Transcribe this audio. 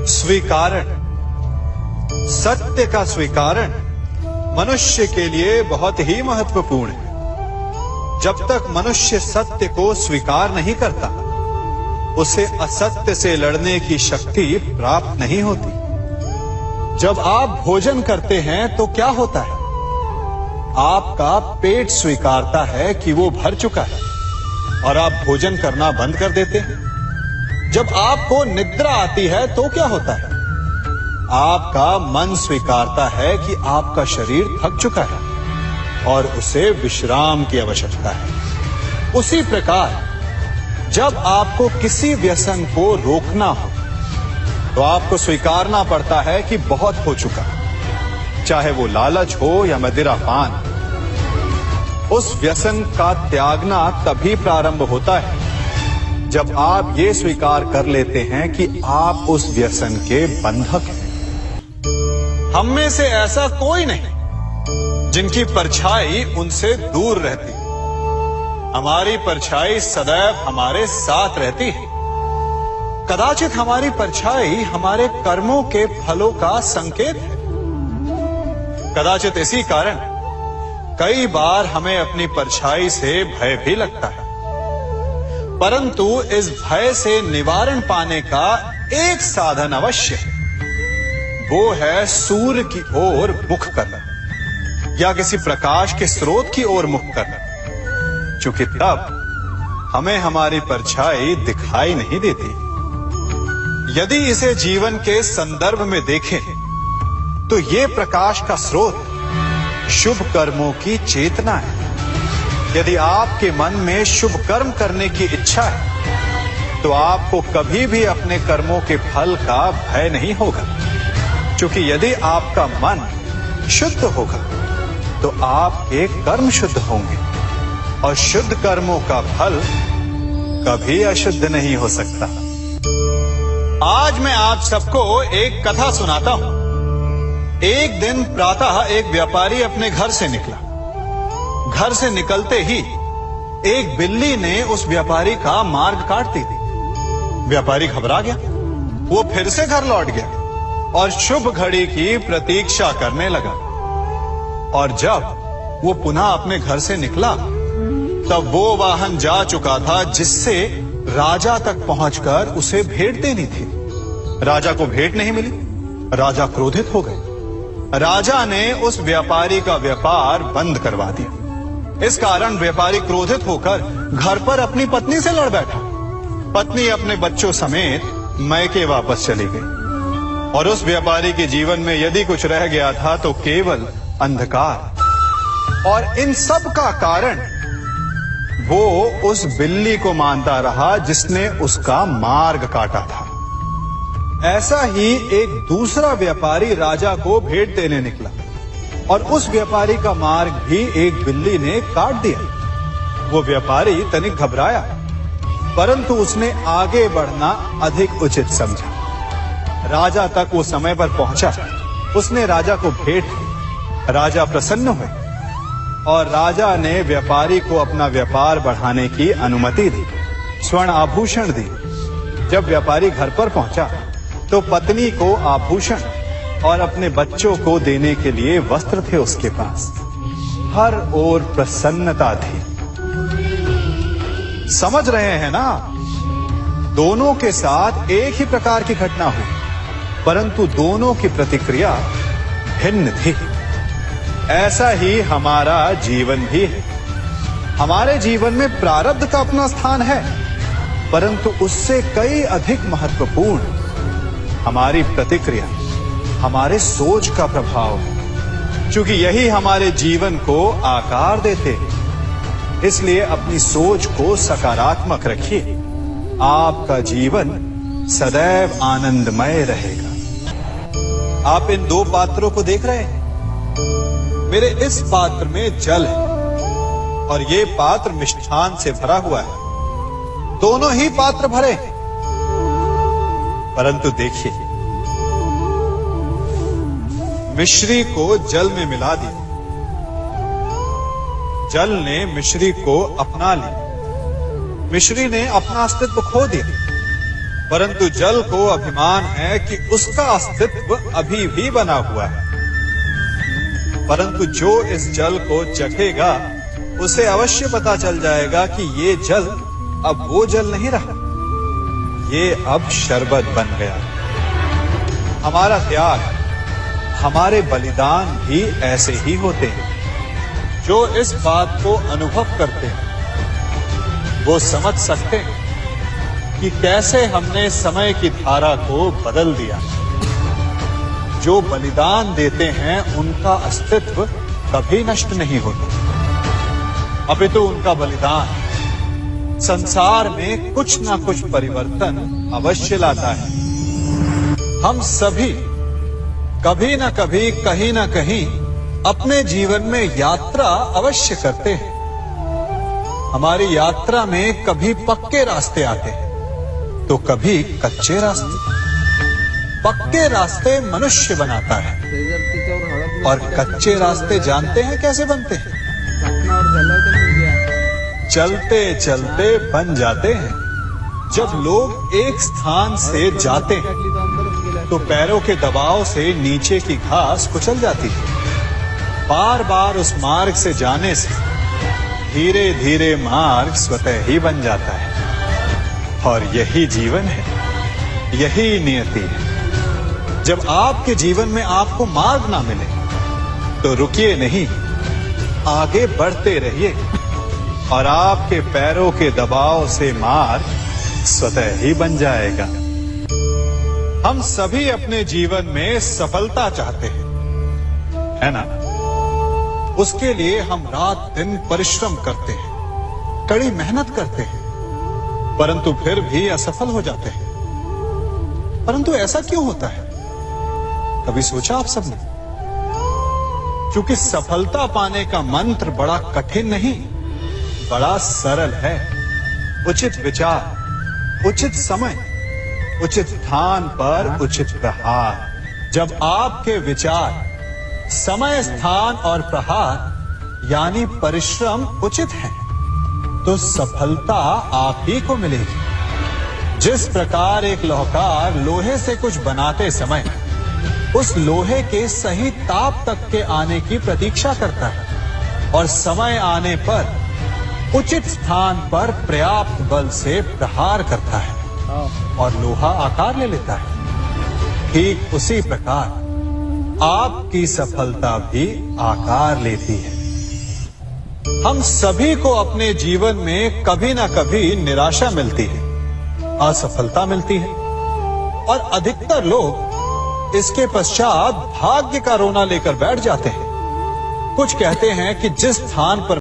स्वीकारण, सत्य का स्वीकारण मनुष्य के लिए बहुत ही महत्वपूर्ण है। जब तक मनुष्य सत्य को स्वीकार नहीं करता, उसे असत्य से लड़ने की शक्ति प्राप्त नहीं होती। जब आप भोजन करते हैं तो क्या होता है? आपका पेट स्वीकारता है कि वो भर चुका है और आप भोजन करना बंद कर देते हैं। जब आपको निद्रा आती है तो क्या होता है? आपका मन स्वीकारता है कि आपका शरीर थक चुका है और उसे विश्राम की आवश्यकता है। उसी प्रकार जब आपको किसी व्यसन को रोकना हो तो आपको स्वीकारना पड़ता है कि बहुत हो चुका, चाहे वो लालच हो या मदिरापान। उस व्यसन का त्यागना तभी प्रारंभ होता है जब आप ये स्वीकार कर लेते हैं कि आप उस व्यसन के बंधक हैं। हम में से ऐसा कोई नहीं जिनकी परछाई उनसे दूर रहती। हमारी परछाई सदैव हमारे साथ रहती है। कदाचित हमारी परछाई हमारे कर्मों के फलों का संकेत है। कदाचित इसी कारण कई बार हमें अपनी परछाई से भय भी लगता है, परंतु इस भय से निवारण पाने का एक साधन अवश्य है। वो है सूर्य की ओर मुख करना या किसी प्रकाश के स्रोत की ओर मुख करना, क्योंकि तब हमें हमारी परछाई दिखाई नहीं देती। यदि इसे जीवन के संदर्भ में देखें तो ये प्रकाश का स्रोत शुभ कर्मों की चेतना है। यदि आपके मन में शुभ कर्म करने की इच्छा है तो आपको कभी भी अपने कर्मों के फल का भय नहीं होगा, क्योंकि यदि आपका मन शुद्ध होगा तो आपके कर्म शुद्ध होंगे और शुद्ध कर्मों का फल कभी अशुद्ध नहीं हो सकता। आज मैं आप सबको एक कथा सुनाता हूं। एक दिन प्रातः एक व्यापारी अपने घर से निकला। घर से निकलते ही एक बिल्ली ने उस व्यापारी का मार्ग काट दी। व्यापारी घबरा गया। वो फिर से घर लौट गया और शुभ घड़ी की प्रतीक्षा करने लगा। और जब वो पुनः अपने घर से निकला तब वो वाहन जा चुका था जिससे राजा तक पहुंचकर उसे भेंट देनी थी। राजा को भेंट नहीं मिली। राजा क्रोधित हो गए। राजा ने उस व्यापारी का व्यापार बंद करवा दिया। इस कारण व्यापारी क्रोधित होकर घर पर अपनी पत्नी से लड़ बैठा। पत्नी अपने बच्चों समेत मैके वापस चली गई और उस व्यापारी के जीवन में यदि कुछ रह गया था तो केवल अंधकार। और इन सब का कारण वो उस बिल्ली को मानता रहा जिसने उसका मार्ग काटा था। ऐसा ही एक दूसरा व्यापारी राजा को भेंट देने निकला और उस व्यापारी का मार्ग भी एक बिल्ली ने काट दिया। वो व्यापारी तनिक घबराया, परंतु उसने आगे बढ़ना अधिक उचित समझा। राजा तक वो समय पर पहुंचा। उसने राजा को भेंट दी। राजा प्रसन्न हुए और राजा ने व्यापारी को अपना व्यापार बढ़ाने की अनुमति दी, स्वर्ण आभूषण दी। जब व्यापारी घर पर पहुंचा तो पत्नी को आभूषण और अपने बच्चों को देने के लिए वस्त्र थे उसके पास। हर ओर प्रसन्नता थी। समझ रहे हैं ना? दोनों के साथ एक ही प्रकार की घटना हुई, परंतु दोनों की प्रतिक्रिया भिन्न थी। ऐसा ही हमारा जीवन भी है। हमारे जीवन में प्रारब्ध का अपना स्थान है, परंतु उससे कई अधिक महत्वपूर्ण हमारी प्रतिक्रिया, हमारे सोच का प्रभाव है, क्योंकि यही हमारे जीवन को आकार देते हैं। इसलिए अपनी सोच को सकारात्मक रखिए। आपका जीवन सदैव आनंदमय रहेगा। आप इन दो पात्रों को देख रहे हैं। मेरे इस पात्र में जल है और ये पात्र मिष्ठान से भरा हुआ है। दोनों ही पात्र भरे हैं, परंतु देखिए, मिश्री को जल में मिला दिया। जल ने मिश्री को अपना लिया। मिश्री ने अपना अस्तित्व खो दिया, परंतु जल को अभिमान है कि उसका अस्तित्व अभी भी बना हुआ है। परंतु जो इस जल को चखेगा उसे अवश्य पता चल जाएगा कि ये जल अब वो जल नहीं रहा, ये अब शरबत बन गया। हमारा त्याग, हमारे बलिदान भी ऐसे ही होते हैं। जो इस बात को अनुभव करते हैं वो समझ सकते हैं कि कैसे हमने समय की धारा को बदल दिया। जो बलिदान देते हैं उनका अस्तित्व कभी नष्ट नहीं होता, अपितु उनका बलिदान संसार में कुछ ना कुछ परिवर्तन अवश्य लाता है। हम सभी कभी ना कभी, कहीं ना कहीं अपने जीवन में यात्रा अवश्य करते हैं। हमारी यात्रा में कभी पक्के रास्ते आते हैं तो कभी कच्चे रास्ते। पक्के रास्ते मनुष्य बनाता है और कच्चे रास्ते जानते हैं कैसे बनते हैं? चलते चलते बन जाते हैं। जब लोग एक स्थान से जाते हैं तो पैरों के दबाव से नीचे की घास कुचल जाती है। बार बार उस मार्ग से जाने से धीरे धीरे मार्ग स्वतः ही बन जाता है। और यही जीवन है, यही नियति है। जब आपके जीवन में आपको मार्ग ना मिले तो रुकिए नहीं, आगे बढ़ते रहिए और आपके पैरों के दबाव से मार्ग स्वतः ही बन जाएगा। हम सभी अपने जीवन में सफलता चाहते हैं, है ना? उसके लिए हम रात दिन परिश्रम करते हैं, कड़ी मेहनत करते हैं, परंतु फिर भी असफल हो जाते हैं। परंतु ऐसा क्यों होता है? कभी सोचा आप सबने? क्योंकि सफलता पाने का मंत्र बड़ा कठिन नहीं, बड़ा सरल है। उचित विचार, उचित समय, उचित स्थान पर उचित प्रहार। जब आपके विचार, समय, स्थान और प्रहार यानी परिश्रम उचित है तो सफलता आप ही को मिलेगी। जिस प्रकार एक लोहार लोहे से कुछ बनाते समय उस लोहे के सही ताप तक के आने की प्रतीक्षा करता है और समय आने पर उचित स्थान पर पर्याप्त बल से प्रहार करता है और लोहा आकार ले लेता है, ठीक उसी प्रकार आपकी सफलता भी आकार लेती है। हम सभी को अपने जीवन में कभी ना कभी निराशा मिलती है, असफलता मिलती है और अधिकतर लोग इसके पश्चात भाग्य का रोना लेकर बैठ जाते हैं। कुछ कहते हैं कि जिस स्थान पर